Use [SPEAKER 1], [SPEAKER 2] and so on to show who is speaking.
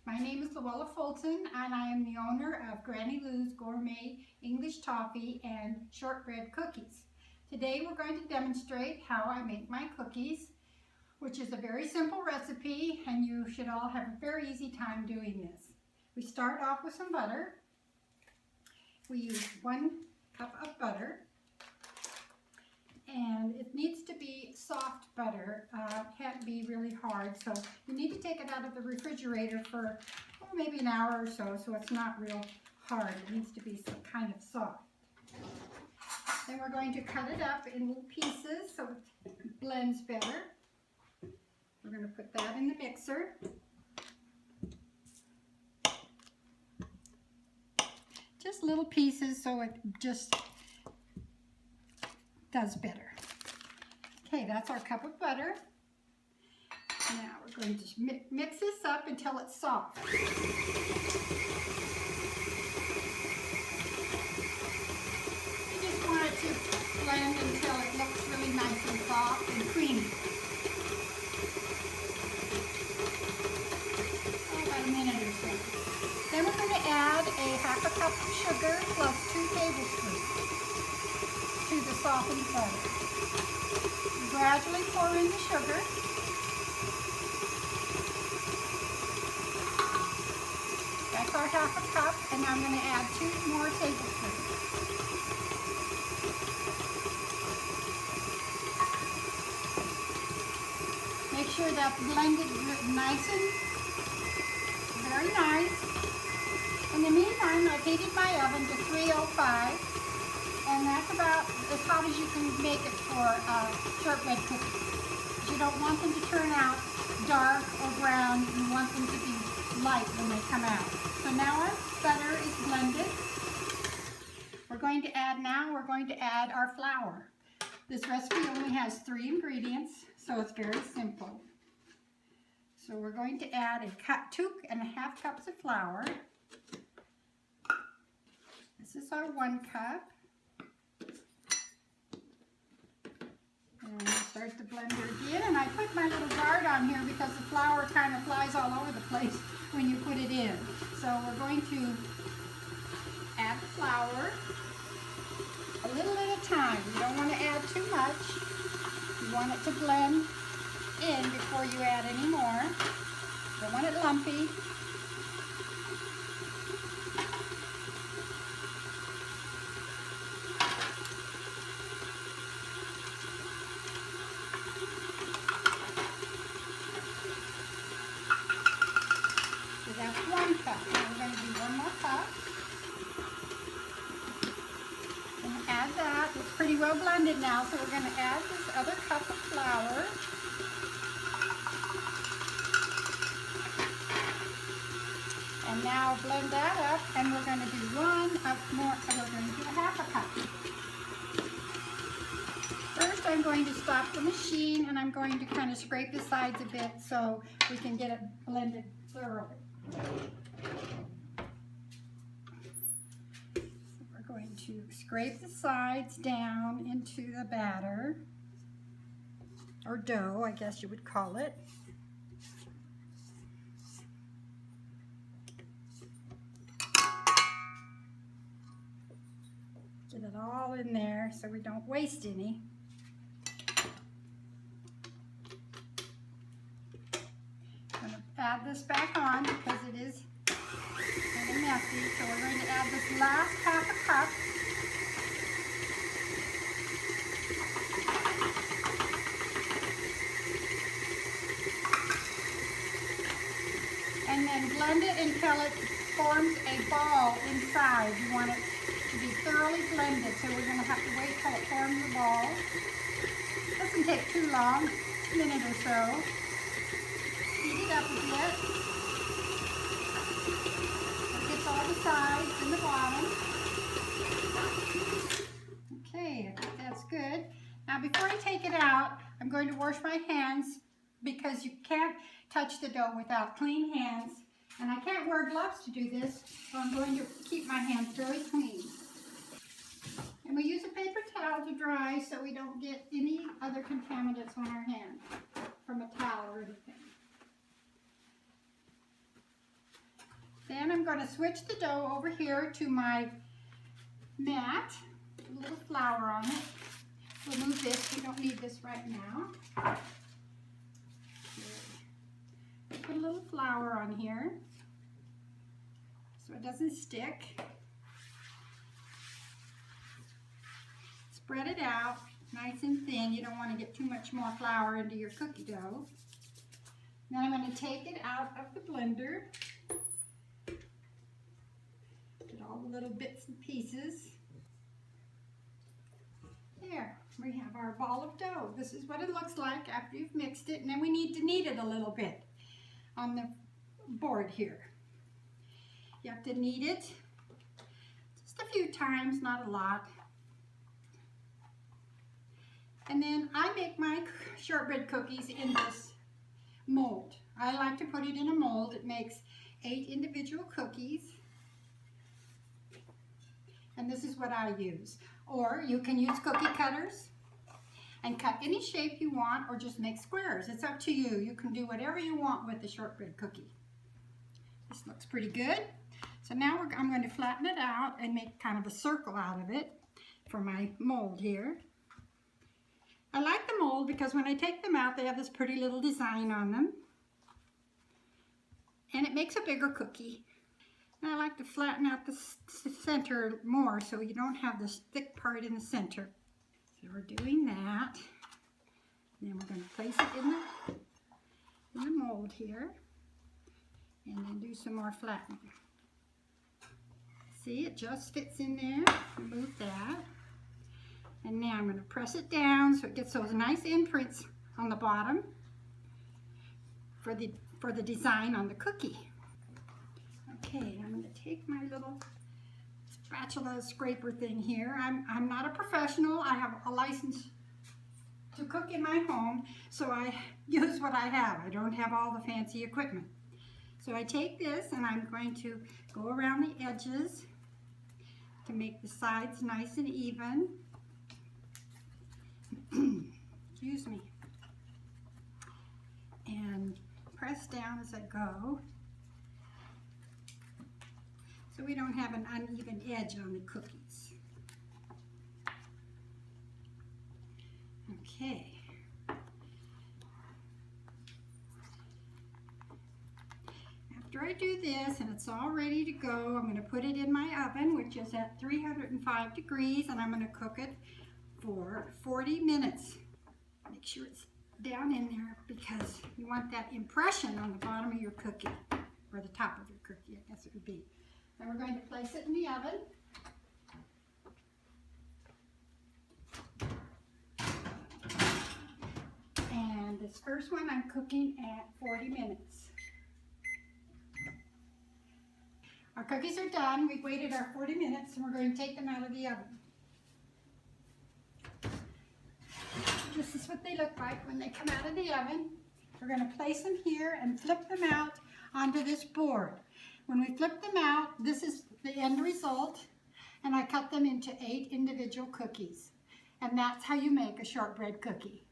[SPEAKER 1] My name is Luella Fulton, and I am the owner of GraniLu's Gourmet English Toffee and Shortbread Cookies. Today we're going to demonstrate how I make my cookies, which is a very simple recipe, and you should all have a very easy time doing this. We start off with some butter. We use 1 cup of butter, and it needs to be soft butter. It can't be really hard, so you need to take it out of the refrigerator for maybe an hour or so it's not real hard. It needs to be some kind of soft. Then we're going to cut it up in little pieces so it blends better. We're going to put that in the mixer. Just little pieces so it just does better. Okay, that's our cup of butter. Now we're going to mix this up until it's soft. You just want it to blend until it looks really nice and soft and creamy. About a minute or so. Then we're going to add a half a cup of sugar plus 2 tablespoons to the softened butter. Gradually pour in the sugar. That's our half a cup, and I'm going to add 2 more tablespoons. Make sure that's blended nice and very nice. In the meantime, I've heated my oven to 305. And that's about as hot as you can make it for shortbread cookies. You don't want them to turn out dark or brown. You want them to be light when they come out. So now our butter is blended. We're going to add our flour. This recipe only has 3 ingredients, so it's very simple. So we're going to add 2½ cups of flour. This is our 1 cup. And start the blender again, and I put my little guard on here because the flour kind of flies all over the place when you put it in. So we're going to add the flour a little at a time. You don't want to add too much. You want it to blend in before you add any more. You don't want it lumpy. That's 1 cup. Now we're going to do 1 more cup. And add that. It's pretty well blended now, so we're going to add this other cup of flour. And now blend that up, and we're going to do we're going to do a ½ cup. First, I'm going to stop the machine, and I'm going to kind of scrape the sides a bit so we can get it blended thoroughly. So we're going to scrape the sides down into the batter, or dough, I guess you would call it. Get it all in there so we don't waste any. I'm going to add this back on because it is kind of messy. So we're going to add this last ½ a cup. And then blend it until it forms a ball inside. You want it to be thoroughly blended, so we're going to have to wait till it forms a ball. Doesn't take too long, a minute or so. Heat it up a bit. It gets all the sides and the bottom. Okay, I think that's good. Now before I take it out, I'm going to wash my hands because you can't touch the dough without clean hands. And I can't wear gloves to do this, so I'm going to keep my hands very clean. And we use a paper towel to dry so we don't get any other contaminants on our hands from a towel or anything. Then I'm going to switch the dough over here to my mat. A little flour on it. We'll move this. We don't need this right now. Okay. Put a little flour on here so it doesn't stick. Spread it out nice and thin. You don't want to get too much more flour into your cookie dough. Then I'm going to take it out of the blender. Get all the little bits and pieces. There, we have our ball of dough. This is what it looks like after you've mixed it, and then we need to knead it a little bit on the board here. You have to knead it just a few times, not a lot. And then I make my shortbread cookies in this mold. I like to put it in a mold. It makes 8 individual cookies. And this is what I use. Or you can use cookie cutters and cut any shape you want, or just make squares. It's up to you. You can do whatever you want with the shortbread cookie. This looks pretty good. So now I'm going to flatten it out and make kind of a circle out of it for my mold here. I like the mold because when I take them out, they have this pretty little design on them. And it makes a bigger cookie. And I like to flatten out the center more so you don't have this thick part in the center. So we're doing that. And then we're going to place it in the mold here. And then do some more flattening. See, it just fits in there. Remove that. And now I'm going to press it down so it gets those nice imprints on the bottom for the design on the cookie. Okay, I'm going to take my little spatula scraper thing here. I'm not a professional. I have a license to cook in my home, so I use what I have. I don't have all the fancy equipment. So I take this and I'm going to go around the edges to make the sides nice and even. Excuse me. And press down as I go, so we don't have an uneven edge on the cookies. Okay. After I do this and it's all ready to go, I'm going to put it in my oven, which is at 305 degrees, and I'm going to cook it for 40 minutes. Make sure it's down in there because you want that impression on the bottom of your cookie, or the top of your cookie, I guess it would be. Then we're going to place it in the oven. And this first one I'm cooking at 40 minutes. Our cookies are done. We've waited our 40 minutes and we're going to take them out of the oven. This is what they look like when they come out of the oven. We're going to place them here and flip them out onto this board. When we flip them out, this is the end result, and I cut them into 8 individual cookies. And that's how you make a shortbread cookie.